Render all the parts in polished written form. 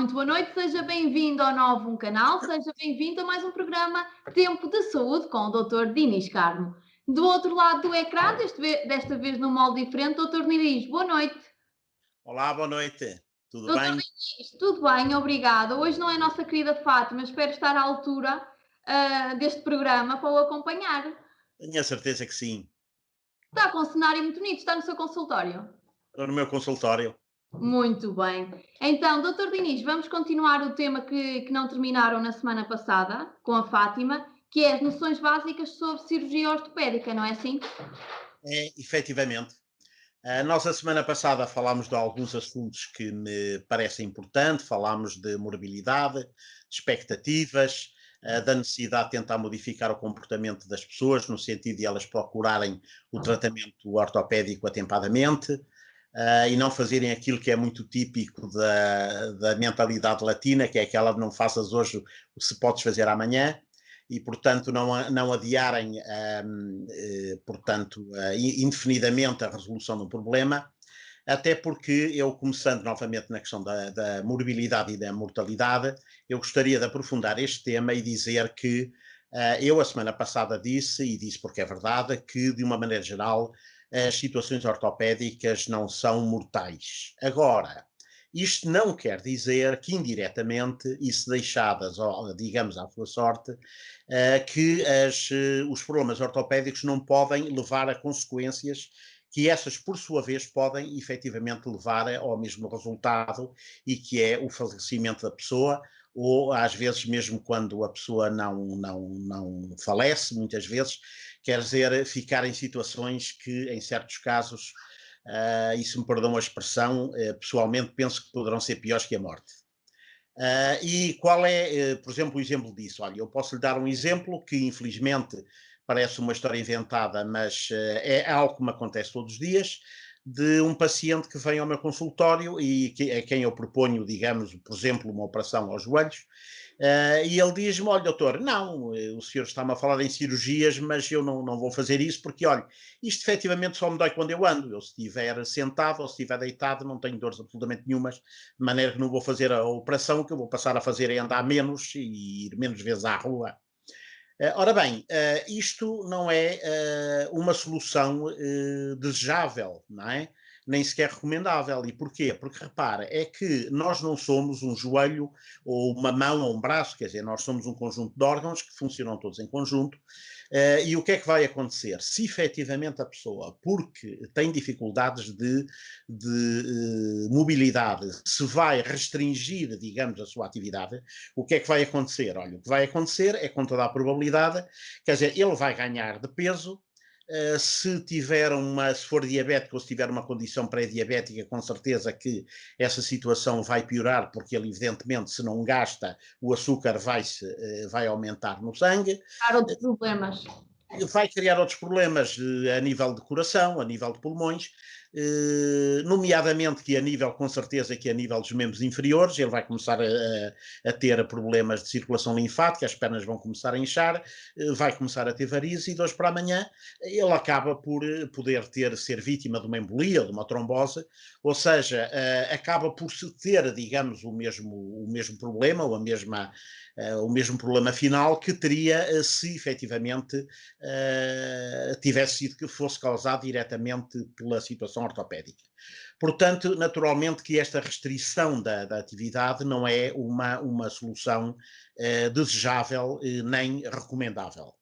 muito boa noite, seja bem-vindo ao Novo Canal, seja bem-vindo a mais um programa Tempo de Saúde com o Dr. Dinis Carmo. Do outro lado do ecrã, desta vez num molde diferente, Dr. Dinis, boa noite. Olá, boa noite. Tudo Dr. bem? Dinis, tudo bem, obrigada. Hoje não é a nossa querida Fátima, espero estar à altura deste programa para o acompanhar. Tenho a certeza que sim. Está com um cenário muito bonito, está no seu consultório. Estou no meu consultório. Muito bem. Então, Dr. Dinis, vamos continuar o tema que não terminaram na semana passada, com a Fátima, que é as noções básicas sobre cirurgia ortopédica, não é assim? É, efetivamente. Nós, a semana passada, falámos de alguns assuntos que me parecem importantes. Falámos de morbilidade, de expectativas, da necessidade de tentar modificar o comportamento das pessoas, no sentido de elas procurarem o tratamento ortopédico atempadamente, e não fazerem aquilo que é muito típico da mentalidade latina, que é aquela de não faças hoje o que se podes fazer amanhã, e, portanto, não adiarem, portanto, indefinidamente a resolução do problema, até porque eu, começando novamente na questão da morbilidade e da mortalidade, eu gostaria de aprofundar este tema e dizer que eu, a semana passada, disse, e disse porque é verdade, que, de uma maneira geral, as situações ortopédicas não são mortais. Agora, isto não quer dizer que, indiretamente, e se deixadas, digamos, à sua sorte, que os problemas ortopédicos não podem levar a consequências que essas, por sua vez, podem efetivamente levar ao mesmo resultado, e que é o falecimento da pessoa, ou às vezes mesmo quando a pessoa não falece, muitas vezes, quer dizer, ficar em situações que, em certos casos, e se me perdão a expressão, pessoalmente penso que poderão ser piores que a morte. E qual é, por exemplo, o exemplo disso? Olha, eu posso lhe dar um exemplo que, infelizmente, parece uma história inventada, mas é algo que me acontece todos os dias, de um paciente que vem ao meu consultório e a quem eu proponho, digamos, por exemplo, uma operação aos joelhos, e ele diz-me: olha, doutor, não, o senhor está-me a falar em cirurgias, mas eu não vou fazer isso porque, olha, isto efetivamente só me dói quando eu ando. Eu, se estiver sentado ou se estiver deitado, não tenho dores absolutamente nenhumas, de maneira que não vou fazer a operação. O que eu vou passar a fazer é andar menos e ir menos vezes à rua. Ora bem, isto não é uma solução desejável, não é? Nem sequer recomendável. E porquê? Porque, repara, é que nós não somos um joelho ou uma mão ou um braço, quer dizer, nós somos um conjunto de órgãos que funcionam todos em conjunto. E o que é que vai acontecer? Se efetivamente a pessoa, porque tem dificuldades de mobilidade, se vai restringir, digamos, a sua atividade, o que é que vai acontecer? Olha, o que vai acontecer é, com toda a probabilidade, quer dizer, ele vai ganhar de peso. Se for diabético ou se tiver uma condição pré-diabética, com certeza que essa situação vai piorar, porque ele, evidentemente, se não gasta, o açúcar vai aumentar no sangue, Há outros problemas. vai criar outros problemas a nível de coração, a nível de pulmões, nomeadamente que a nível, com certeza, que a nível dos membros inferiores, ele vai começar a ter problemas de circulação linfática, as pernas vão começar a inchar, vai começar a ter varizes, e de hoje para amanhã ele acaba por ser vítima de uma embolia, de uma trombose, ou seja, acaba por ter, digamos, o mesmo problema, ou o mesmo problema final que teria se efetivamente tivesse sido que fosse causado diretamente pela situação ortopédica. Portanto, naturalmente que esta restrição da atividade não é uma solução desejável nem recomendável.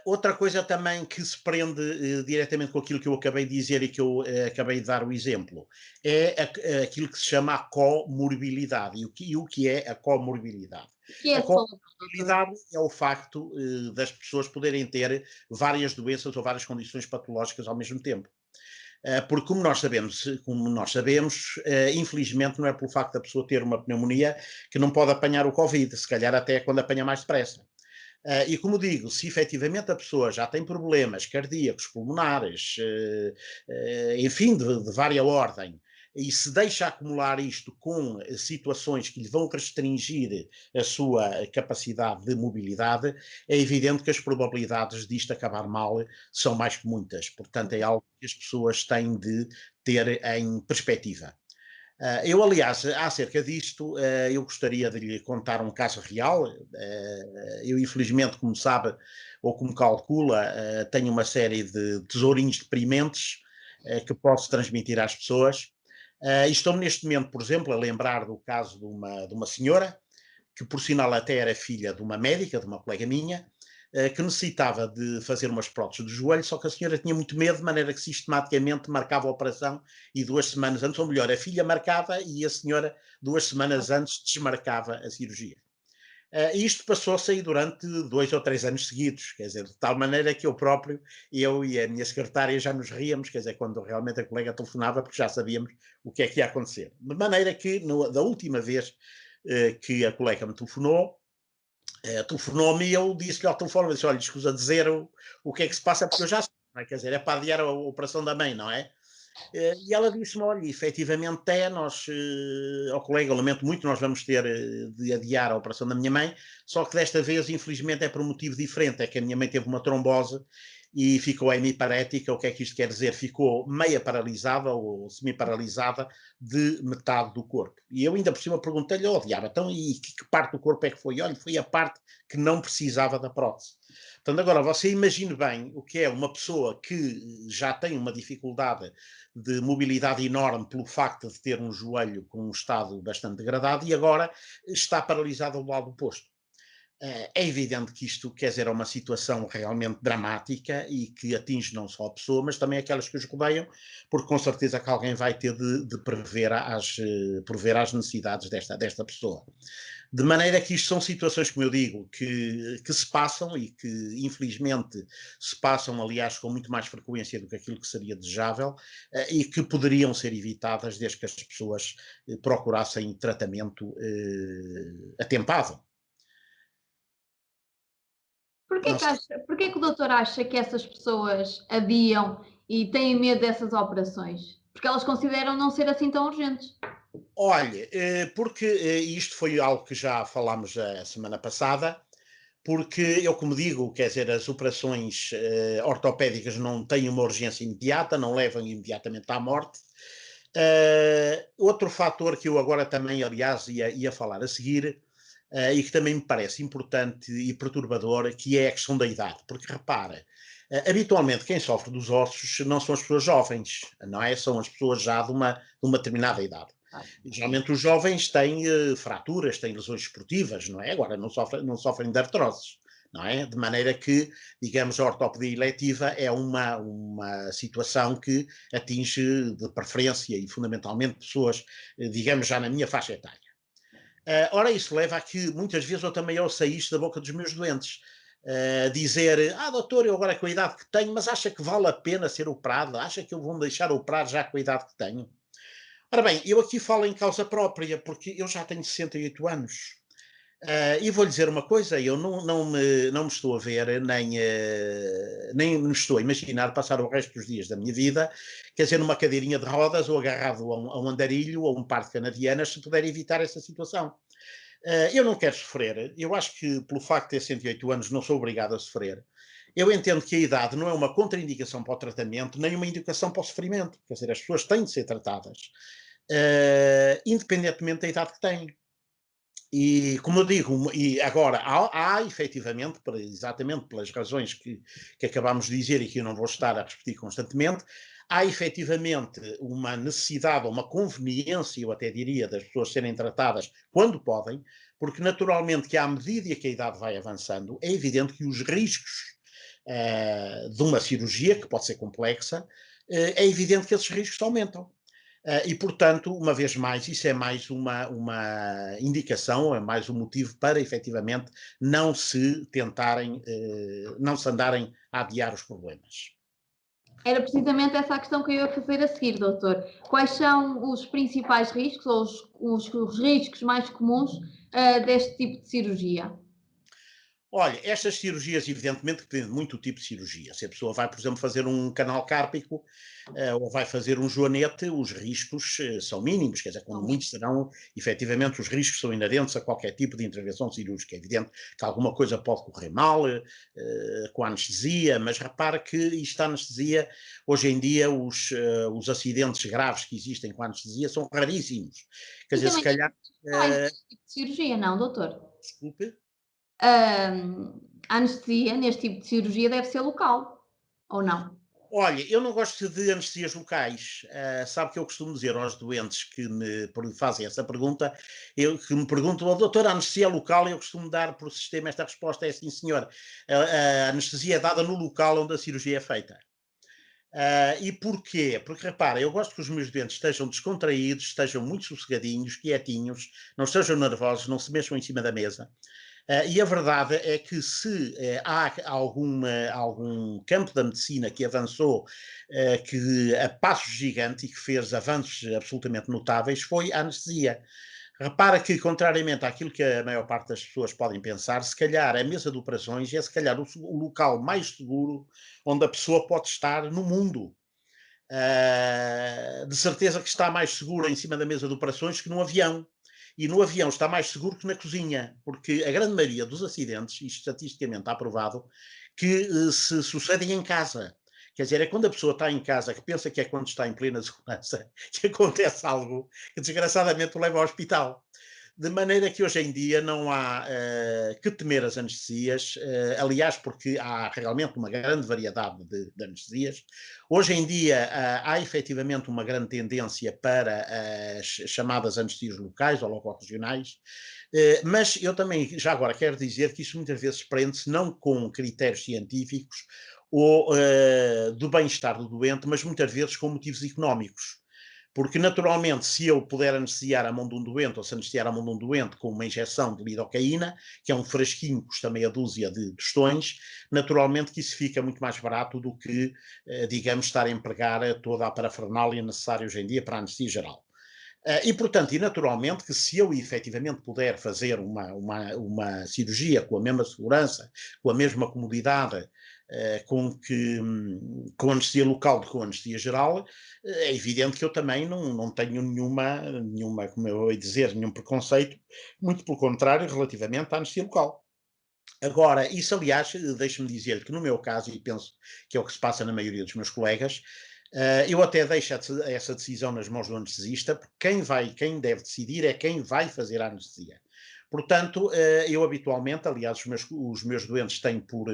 Outra coisa também que se prende diretamente com aquilo que eu acabei de dizer e que eu acabei de dar o exemplo é aquilo que se chama a comorbilidade. E o que é a comorbilidade? O que é A essa palavra, doutor? comorbilidade é o facto das pessoas poderem ter várias doenças ou várias condições patológicas ao mesmo tempo. Porque, como nós sabemos, infelizmente não é pelo facto da pessoa ter uma pneumonia que não pode apanhar o Covid, se calhar até quando apanha mais depressa. E como digo, se efetivamente a pessoa já tem problemas cardíacos, pulmonares, enfim, de vária ordem, e se deixa acumular isto com situações que lhe vão restringir a sua capacidade de mobilidade, é evidente que as probabilidades disto acabar mal são mais que muitas. Portanto, é algo que as pessoas têm de ter em perspectiva. Eu, aliás, acerca disto, eu gostaria de lhe contar um caso real. Eu, infelizmente, como sabe, ou como calcula, tenho uma série de tesourinhos deprimentes que posso transmitir às pessoas. E estou-me neste momento, por exemplo, a lembrar do caso de uma senhora, que por sinal até era filha de uma médica, de uma colega minha, que necessitava de fazer umas próteses do joelho, só que a senhora tinha muito medo, de maneira que sistematicamente marcava a operação e 2 semanas antes, ou melhor, a filha marcava e a senhora 2 semanas antes desmarcava a cirurgia. E isto passou-se aí durante 2 ou 3 anos seguidos, quer dizer, de tal maneira que eu e a minha secretária já nos ríamos, quer dizer, quando realmente a colega telefonava, porque já sabíamos o que é que ia acontecer. De maneira que, da última vez que a colega me telefonou-me e eu disse-lhe ao telefone, disse, olha, escusa dizer o que é que se passa, porque eu já sei, não é? Quer dizer, é para adiar a operação da mãe, não é? E ela disse-me, olha, efetivamente nós, ao colega, eu lamento muito, nós vamos ter de adiar a operação da minha mãe, só que desta vez, infelizmente, é por um motivo diferente, é que a minha mãe teve uma trombose e ficou hemiparética. O que é que isto quer dizer? Ficou meia paralisada ou semi-paralisada de metade do corpo. E eu ainda por cima perguntei-lhe, oh diabo, então e que parte do corpo é que foi? Olha, foi a parte que não precisava da prótese. Portanto, agora você imagine bem o que é uma pessoa que já tem uma dificuldade de mobilidade enorme pelo facto de ter um joelho com um estado bastante degradado e agora está paralisado do lado oposto. É evidente que isto, quer dizer, é uma situação realmente dramática e que atinge não só a pessoa, mas também aquelas que os rodeiam, porque com certeza que alguém vai ter de prever as necessidades desta pessoa. De maneira que isto são situações, como eu digo, que se passam e que, infelizmente, se passam, aliás, com muito mais frequência do que aquilo que seria desejável e que poderiam ser evitadas desde que as pessoas procurassem tratamento atempado. Porquê que o doutor acha que essas pessoas adiam e têm medo dessas operações? Porque elas consideram não ser assim tão urgentes. Olha, porque isto foi algo que já falámos a semana passada, porque eu, como digo, quer dizer, as operações ortopédicas não têm uma urgência imediata, não levam imediatamente à morte. Outro fator que eu agora também, aliás, ia falar a seguir, e que também me parece importante e perturbador, que é a questão da idade. Porque repara, habitualmente quem sofre dos ossos não são as pessoas jovens, não é? São as pessoas já de uma determinada idade. Geralmente os jovens têm fraturas, têm lesões esportivas, não é? Agora não sofrem de artroses, não é? De maneira que, digamos, a ortopedia eletiva é uma situação que atinge de preferência e fundamentalmente pessoas, digamos, já na minha faixa etária. Ora, isso leva a que muitas vezes eu também ouço isto da boca dos meus doentes. Dizer, doutor, eu agora com a idade que tenho, mas acha que vale a pena ser operado? Acha que eu vou me deixar operar já com a idade que tenho? Ora bem, eu aqui falo em causa própria, porque eu já tenho 68 anos. E vou-lhe dizer uma coisa, eu não me estou a ver, nem me estou a imaginar passar o resto dos dias da minha vida, quer dizer, numa cadeirinha de rodas ou agarrado a um andarilho ou um par de canadianas, se puder evitar essa situação. Eu não quero sofrer, eu acho que pelo facto de ter 108 anos não sou obrigado a sofrer. Eu entendo que a idade não é uma contraindicação para o tratamento, nem uma indicação para o sofrimento. Quer dizer, as pessoas têm de ser tratadas, independentemente da idade que têm. E, como eu digo, e agora há efetivamente, exatamente pelas razões que acabámos de dizer e que eu não vou estar a repetir constantemente, há efetivamente uma necessidade, uma conveniência, eu até diria, das pessoas serem tratadas quando podem, porque naturalmente que à medida que a idade vai avançando, é evidente que os riscos de uma cirurgia, que pode ser complexa, é evidente que esses riscos aumentam. E, portanto, uma vez mais, isso é mais uma indicação, é mais um motivo para, efetivamente, não se andarem a adiar os problemas. Era precisamente essa a questão que eu ia fazer a seguir, doutor. Quais são os principais riscos ou os riscos mais comuns deste tipo de cirurgia? Olha, estas cirurgias, evidentemente, que depende muito do tipo de cirurgia. Se a pessoa vai, por exemplo, fazer um canal cárpico, ou vai fazer um joanete, os riscos são mínimos, quer dizer, quando Não, muitos serão, efetivamente, os riscos são inerentes a qualquer tipo de intervenção cirúrgica. É evidente que alguma coisa pode correr mal com a anestesia, mas repara que isto a anestesia, hoje em dia, os acidentes graves que existem com a anestesia são raríssimos. Quer e dizer, se também calhar, faz este tipo de cirurgia, não, doutor? desculpe. A anestesia neste tipo de cirurgia deve ser local, ou não? Olha, eu não gosto de anestesias locais. Sabe que eu costumo dizer aos doentes que me fazem essa pergunta, que me perguntam, oh, doutor, a anestesia local, eu costumo dar por sistema esta resposta é sim, senhor. A anestesia é dada no local onde a cirurgia é feita. E porquê? Porque, repara, eu gosto que os meus doentes estejam descontraídos, estejam muito sossegadinhos, quietinhos, não estejam nervosos, não se mexam em cima da mesa. E a verdade é que se há algum campo da medicina que avançou que a passos gigantes e que fez avanços absolutamente notáveis, foi a anestesia. Repara que, contrariamente àquilo que a maior parte das pessoas podem pensar, se calhar a mesa de operações é se calhar o local mais seguro onde a pessoa pode estar no mundo. De certeza que está mais seguro em cima da mesa de operações que no avião. E no avião está mais seguro que na cozinha, porque a grande maioria dos acidentes, isto estatisticamente está provado, que se sucedem em casa. Quer dizer, é quando a pessoa está em casa, que pensa que é quando está em plena segurança, que acontece algo que desgraçadamente o leva ao hospital. De maneira que hoje em dia não há que temer as anestesias, aliás, porque há realmente uma grande variedade de anestesias. Hoje em dia há efetivamente uma grande tendência para as chamadas anestesias locais ou locorregionais, mas eu também, já agora, quero dizer que isso muitas vezes prende-se não com critérios científicos ou do bem-estar do doente, mas muitas vezes com motivos económicos. Porque, naturalmente, se eu puder anestesiar a mão de um doente, ou se anestesiar a mão de um doente com uma injeção de lidocaína, que é um frasquinho que custa meia dúzia de tostões, naturalmente que isso fica muito mais barato do que, digamos, estar a empregar toda a parafernália necessária hoje em dia para a anestesia geral. E, portanto, e naturalmente que se eu efetivamente puder fazer uma cirurgia com a mesma segurança, com a mesma comodidade, com anestesia local do que com anestesia geral, é evidente que eu também não tenho nenhuma, como eu ia dizer, nenhum preconceito, muito pelo contrário, relativamente à anestesia local. Agora, isso aliás, deixe-me dizer que no meu caso, e penso que é o que se passa na maioria dos meus colegas, eu até deixo essa decisão nas mãos do anestesista, porque quem deve decidir é quem vai fazer a anestesia. Portanto, eu habitualmente, aliás, os meus doentes têm por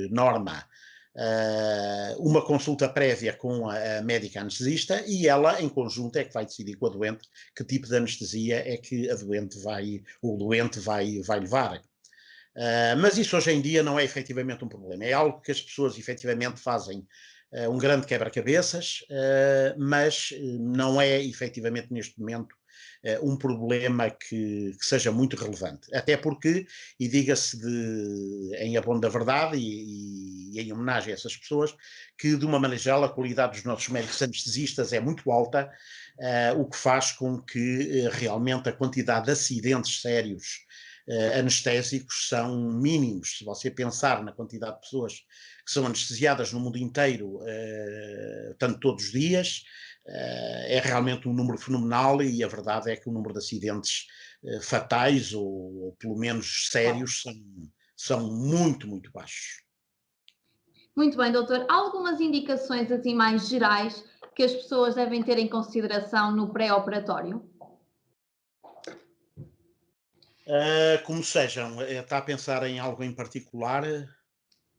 norma uma consulta prévia com a médica anestesista e ela, em conjunto, é que vai decidir com a doente que tipo de anestesia é que o doente vai levar. Mas isso hoje em dia não é efetivamente um problema. É algo que as pessoas efetivamente fazem um grande quebra-cabeças, mas não é efetivamente neste momento um problema que seja muito relevante. Até porque, e diga-se em abono da verdade e em homenagem a essas pessoas, que de uma maneira geral a qualidade dos nossos médicos anestesistas é muito alta, o que faz com que realmente a quantidade de acidentes sérios anestésicos são mínimos. Se você pensar na quantidade de pessoas que são anestesiadas no mundo inteiro, tanto todos os dias, é realmente um número fenomenal e a verdade é que o número de acidentes fatais ou pelo menos Claro. sérios são muito, muito baixos. Muito bem, doutor. Há algumas indicações assim mais gerais que as pessoas devem ter em consideração no pré-operatório? Como sejam, está a pensar em algo em particular?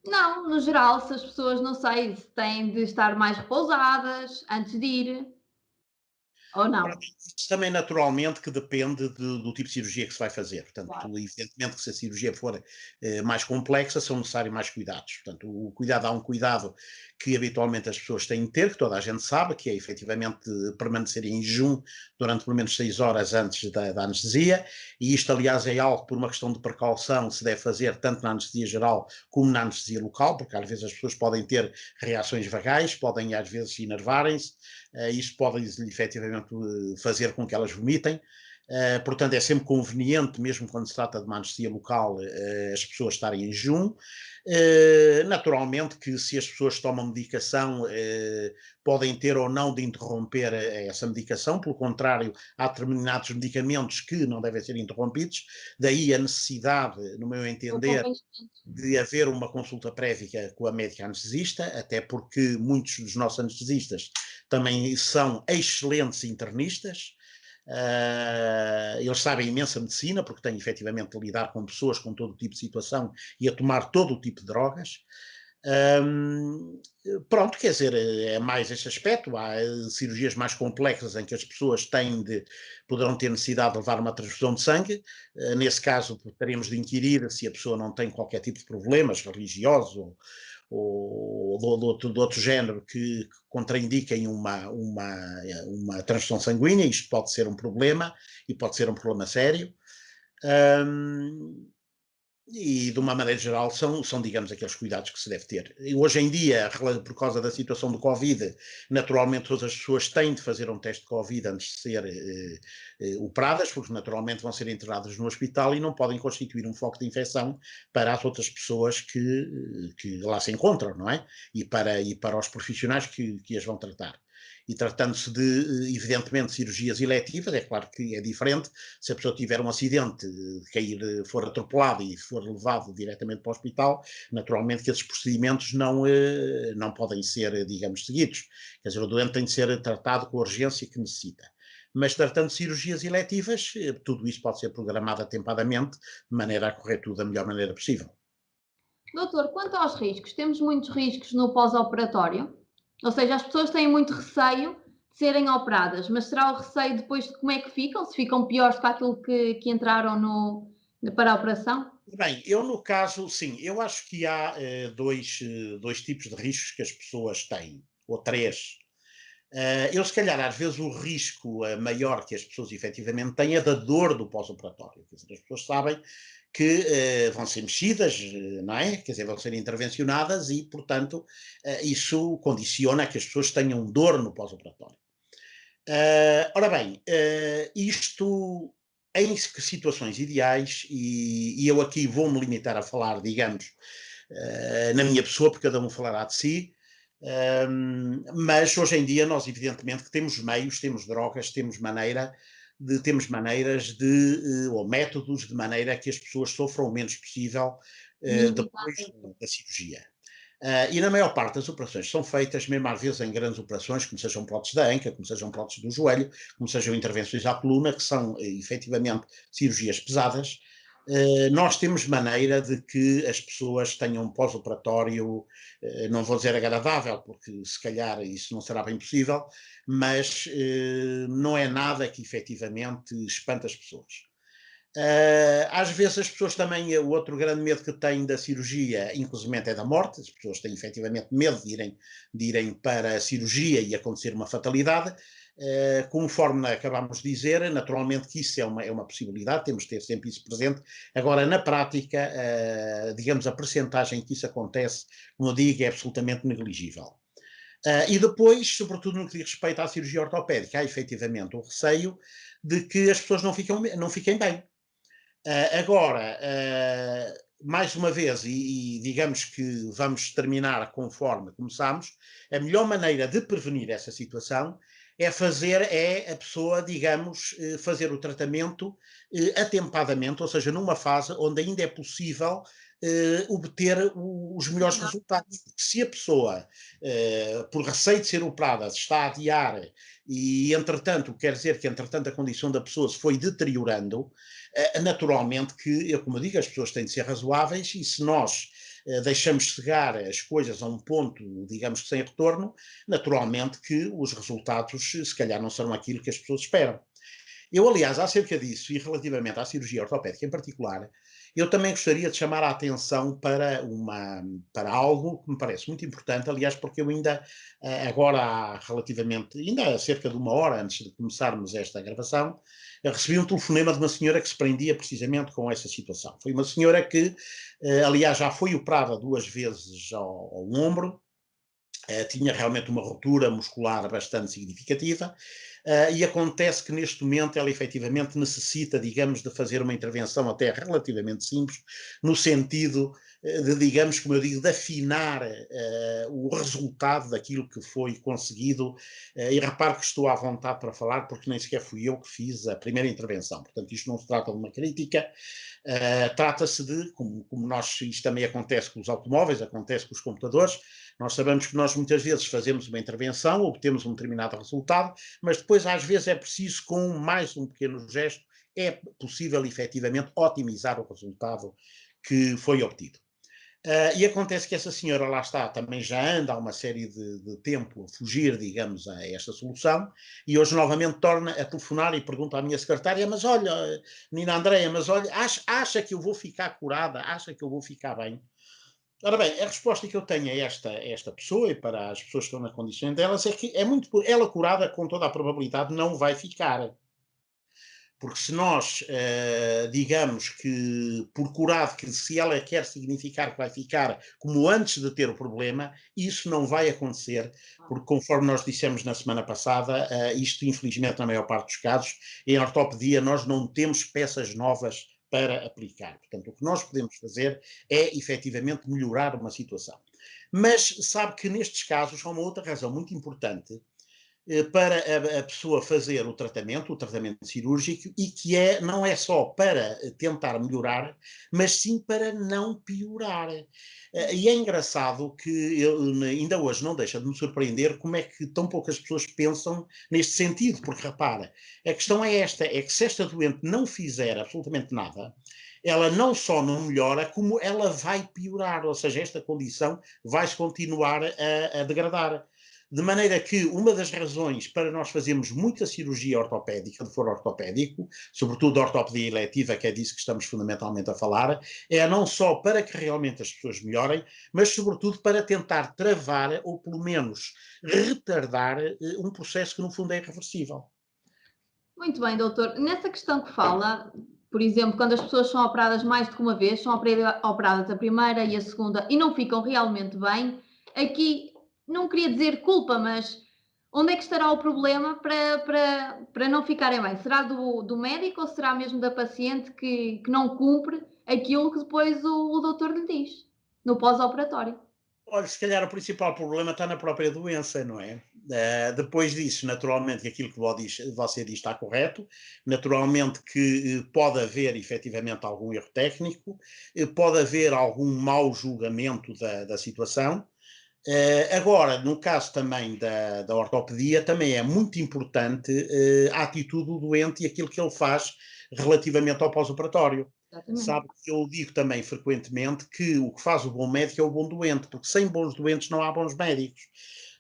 Não, no geral, se as pessoas, não sei, se têm de estar mais repousadas antes de ir ou Ora, não. isso também naturalmente que depende do tipo de cirurgia que se vai fazer. Claro. Portanto, evidentemente que se a cirurgia for mais complexa, são necessários mais cuidados. Portanto, há um cuidado que habitualmente as pessoas têm de ter, que toda a gente sabe, que é efetivamente permanecer em jejum durante pelo menos 6 horas antes da anestesia, e isto, aliás, é algo que por uma questão de precaução se deve fazer tanto na anestesia geral como na anestesia local, porque às vezes as pessoas podem ter reações vagais, podem às vezes enervarem-se, isso pode efetivamente fazer com que elas vomitem. Portanto, é sempre conveniente, mesmo quando se trata de uma anestesia local, as pessoas estarem em jejum. Naturalmente que se as pessoas tomam medicação, podem ter ou não de interromper essa medicação, pelo contrário, há determinados medicamentos que não devem ser interrompidos, daí a necessidade, no meu entender, de haver uma consulta prévia com a médica anestesista, até porque muitos dos nossos anestesistas também são excelentes internistas. Eles sabem imensa medicina, porque têm efetivamente de lidar com pessoas com todo tipo de situação e a tomar todo o tipo de drogas. Pronto, quer dizer, é mais este aspecto. Há cirurgias mais complexas em que as pessoas poderão ter necessidade de levar uma transfusão de sangue. Nesse caso, teremos de inquirir se a pessoa não tem qualquer tipo de problemas religiosos ou de outro género que contraindiquem uma transfusão sanguínea. Isto pode ser um problema e pode ser um problema sério. E, de uma maneira geral, são, digamos, aqueles cuidados que se deve ter. E hoje em dia, por causa da situação do Covid, naturalmente todas as pessoas têm de fazer um teste de Covid antes de ser operadas, porque naturalmente vão ser internadas no hospital e não podem constituir um foco de infecção para as outras pessoas que lá se encontram, não é? E para os profissionais que as vão tratar. E tratando-se de, evidentemente, cirurgias eletivas, é claro que é diferente. Se a pessoa tiver um acidente, for atropelado e for levado diretamente para o hospital, naturalmente que esses procedimentos não podem ser, digamos, seguidos. Quer dizer, o doente tem de ser tratado com a urgência que necessita. Mas tratando de cirurgias eletivas, tudo isso pode ser programado atempadamente, de maneira a correr tudo da melhor maneira possível. Doutor, quanto aos riscos, temos muitos riscos no pós-operatório? Ou seja, as pessoas têm muito receio de serem operadas, mas será o receio depois de como é que ficam? Se ficam piores do que aquilo que entraram para a operação? Bem, eu no caso, sim, eu acho que há dois tipos de riscos que as pessoas têm, ou três. Eu, se calhar, às vezes o risco maior que as pessoas efetivamente têm é da dor do pós-operatório. Quer dizer, as pessoas sabem que vão ser mexidas, não é? Quer dizer, vão ser intervencionadas e, portanto, isso condiciona que as pessoas tenham dor no pós-operatório. Ora bem, isto em situações ideais, e eu aqui vou-me limitar a falar, digamos, na minha pessoa, porque cada um falará de si, mas hoje em dia nós evidentemente que temos meios, temos drogas, temos maneiras ou métodos de maneira que as pessoas sofram o menos possível depois da cirurgia. E na maior parte das operações são feitas, mesmo às vezes em grandes operações, como sejam próteses da anca, como sejam próteses do joelho, como sejam intervenções à coluna, que são efetivamente cirurgias pesadas. Nós temos maneira de que as pessoas tenham um pós-operatório, não vou dizer agradável, porque se calhar isso não será bem possível, mas não é nada que efetivamente espante as pessoas. Às vezes as pessoas também, o outro grande medo que têm da cirurgia, inclusive é da morte. As pessoas têm efetivamente medo de irem para a cirurgia e acontecer uma fatalidade. Conforme acabámos de dizer, naturalmente que isso é uma possibilidade, temos de ter sempre isso presente. Agora, na prática, digamos, a percentagem que isso acontece, como eu digo, é absolutamente negligível. E depois, sobretudo no que diz respeito à cirurgia ortopédica, há efetivamente o receio de que as pessoas não fiquem bem. Agora, mais uma vez, e digamos que vamos terminar conforme começámos, a melhor maneira de prevenir essa situação é a pessoa, digamos, fazer o tratamento atempadamente, ou seja, numa fase onde ainda é possível obter os melhores resultados. Porque se a pessoa, por receio de ser operada, se está a adiar e, entretanto, quer dizer que, entretanto, a condição da pessoa se foi deteriorando, naturalmente que, como eu digo, as pessoas têm de ser razoáveis e se nós deixamos chegar as coisas a um ponto, digamos que sem retorno, naturalmente que os resultados se calhar não serão aquilo que as pessoas esperam. Eu, aliás, acerca disso e relativamente à cirurgia ortopédica em particular, eu também gostaria de chamar a atenção para algo que me parece muito importante, aliás, porque eu ainda, agora ainda há cerca de uma hora antes de começarmos esta gravação, recebi um telefonema de uma senhora que se prendia precisamente com essa situação. Foi uma senhora que, aliás, já foi operada 2 vezes ao ombro, tinha realmente uma ruptura muscular bastante significativa, e acontece que neste momento ela efetivamente necessita, digamos, de fazer uma intervenção até relativamente simples, no sentido de, digamos, como eu digo, de afinar o resultado daquilo que foi conseguido, e reparo que estou à vontade para falar, porque nem sequer fui eu que fiz a primeira intervenção, portanto isto não se trata de uma crítica, trata-se de, como nós, isto também acontece com os automóveis, acontece com os computadores, nós sabemos que nós muitas vezes fazemos uma intervenção, obtemos um determinado resultado, mas depois às vezes é preciso, com mais um pequeno gesto, é possível efetivamente otimizar o resultado que foi obtido. E acontece que essa senhora lá está, também já anda há uma série de tempo a fugir, digamos, a esta solução, e hoje novamente torna a telefonar e pergunta à minha secretária, mas olha, Nina Andreia, mas olha, acha que eu vou ficar curada? Acha que eu vou ficar bem? Ora bem, a resposta que eu tenho a esta pessoa e para as pessoas que estão na condição delas é que é muito, ela curada com toda a probabilidade não vai ficar. Porque se nós digamos que por curado, que se ela quer significar que vai ficar como antes de ter o problema, isso não vai acontecer, porque conforme nós dissemos na semana passada, isto infelizmente na maior parte dos casos, em ortopedia nós não temos peças novas para aplicar. Portanto, o que nós podemos fazer é efetivamente melhorar uma situação. Mas sabe que nestes casos há uma outra razão muito importante para a pessoa fazer o tratamento cirúrgico, e que não é só para tentar melhorar, mas sim para não piorar. E é engraçado que eu, ainda hoje não deixa de me surpreender como é que tão poucas pessoas pensam neste sentido, porque repara, a questão é esta, é que se esta doente não fizer absolutamente nada, ela não só não melhora, como ela vai piorar, ou seja, esta condição vai-se continuar a degradar. De maneira que uma das razões para nós fazermos muita cirurgia ortopédica, de foro ortopédico, sobretudo a ortopedia eletiva, que é disso que estamos fundamentalmente a falar, é não só para que realmente as pessoas melhorem, mas sobretudo para tentar travar ou pelo menos retardar um processo que no fundo é irreversível. Muito bem, doutor. Nessa questão que fala, por exemplo, quando as pessoas são operadas mais do que uma vez, são operadas a primeira e a segunda e não ficam realmente bem, aqui não queria dizer culpa, mas onde é que estará o problema para não ficarem bem? Será do médico ou será mesmo da paciente que não cumpre aquilo que depois o doutor lhe diz no pós-operatório? Olha, se calhar o principal problema está na própria doença, não é? Depois disso, naturalmente, que aquilo que você diz está correto, naturalmente que pode haver efetivamente algum erro técnico, pode haver algum mau julgamento da situação. Agora, no caso também da ortopedia, também é muito importante a atitude do doente e aquilo que ele faz relativamente ao pós-operatório. Exatamente. Sabe que eu digo também frequentemente que o que faz o bom médico é o bom doente, porque sem bons doentes não há bons médicos.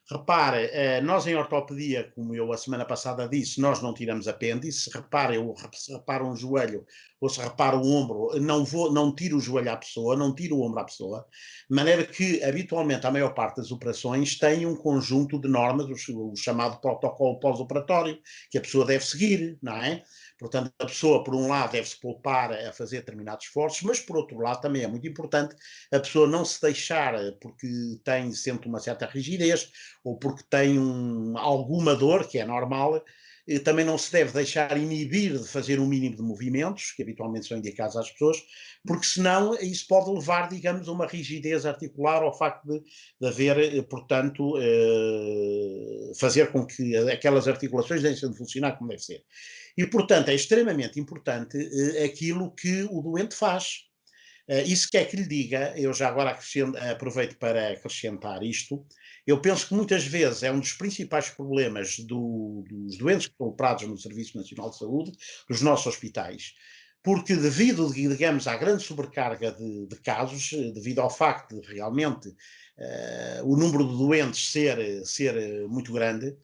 Repare, nós em ortopedia, como eu a semana passada disse, nós não tiramos apêndice. Repare, se repara um joelho ou se repara um ombro, não tiro o joelho à pessoa, não tiro o ombro à pessoa, de maneira que habitualmente a maior parte das operações tem um conjunto de normas, o chamado protocolo pós-operatório, que a pessoa deve seguir, não é? Portanto, a pessoa, por um lado, deve-se poupar a fazer determinados esforços, mas, por outro lado, também é muito importante a pessoa não se deixar, porque sente uma certa rigidez, ou porque tem alguma dor, que é normal, também não se deve deixar inibir de fazer um mínimo de movimentos, que habitualmente são indicados às pessoas, porque senão isso pode levar, digamos, a uma rigidez articular, ao facto de haver, portanto, fazer com que aquelas articulações deixem de funcionar como deve ser. E, portanto, é extremamente importante aquilo que o doente faz. Isso quer que lhe diga, eu já agora aproveito para acrescentar isto, eu penso que muitas vezes é um dos principais problemas dos doentes que estão operados no Serviço Nacional de Saúde, dos nossos hospitais, porque devido, digamos, à grande sobrecarga de casos, devido ao facto de realmente o número de doentes ser muito grande,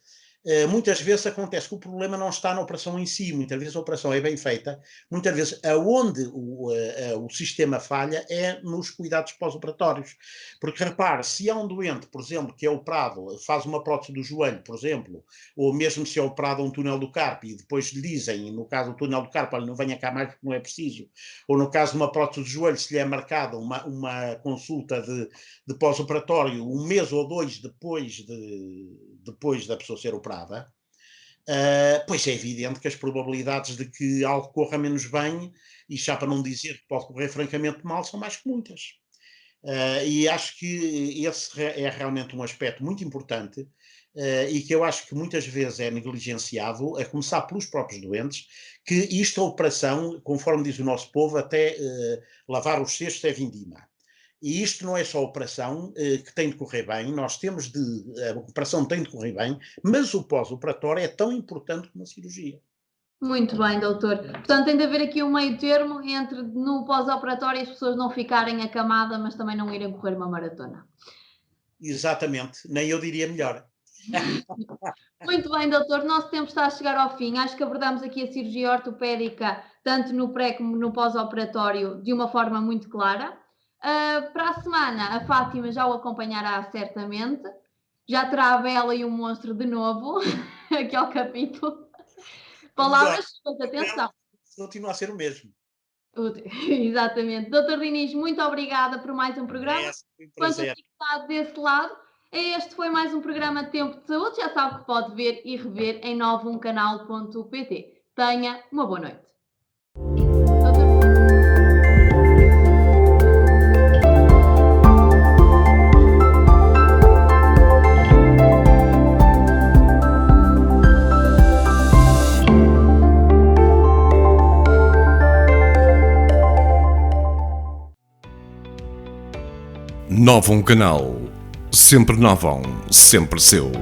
muitas vezes acontece que o problema não está na operação em si, muitas vezes a operação é bem feita, muitas vezes aonde o sistema falha é nos cuidados pós-operatórios. Porque repare, se há um doente, por exemplo, que é operado, faz uma prótese do joelho, por exemplo, ou mesmo se é operado um túnel do carpo e depois lhe dizem, no caso do túnel do carpo, olha, não venha cá mais porque não é preciso, ou no caso de uma prótese do joelho, se lhe é marcada uma consulta de pós-operatório um mês ou dois depois da pessoa ser operada, pois é evidente que as probabilidades de que algo corra menos bem, e já para não dizer que pode correr francamente mal, são mais que muitas. E acho que esse é realmente um aspecto muito importante, e que eu acho que muitas vezes é negligenciado, a começar pelos próprios doentes, que isto é operação, conforme diz o nosso povo, até lavar os cestos é vindima. E isto não é só a operação que tem de correr bem, a operação tem de correr bem, mas o pós-operatório é tão importante como a cirurgia. Muito bem, doutor. Portanto, tem de haver aqui um meio termo entre no pós-operatório as pessoas não ficarem acamadas, mas também não irem correr uma maratona. Exatamente, nem eu diria melhor. Muito bem, doutor. Nosso tempo está a chegar ao fim. Acho que abordamos aqui a cirurgia ortopédica, tanto no pré como no pós-operatório, de uma forma muito clara. Para a semana, a Fátima já o acompanhará certamente. Já terá a Bela e o monstro de novo, aqui ao capítulo. O melhor, Palavras, muita atenção. continua a ser o mesmo. Exatamente. Doutor Dinis, muito obrigada por mais um programa. É sempre um Quanto a prazer. ti que está desse lado, este foi mais um programa Tempo de Saúde. Já sabe que pode ver e rever em 91canal.pt. Tenha uma boa noite. Novo Canal. Sempre Novão, sempre seu.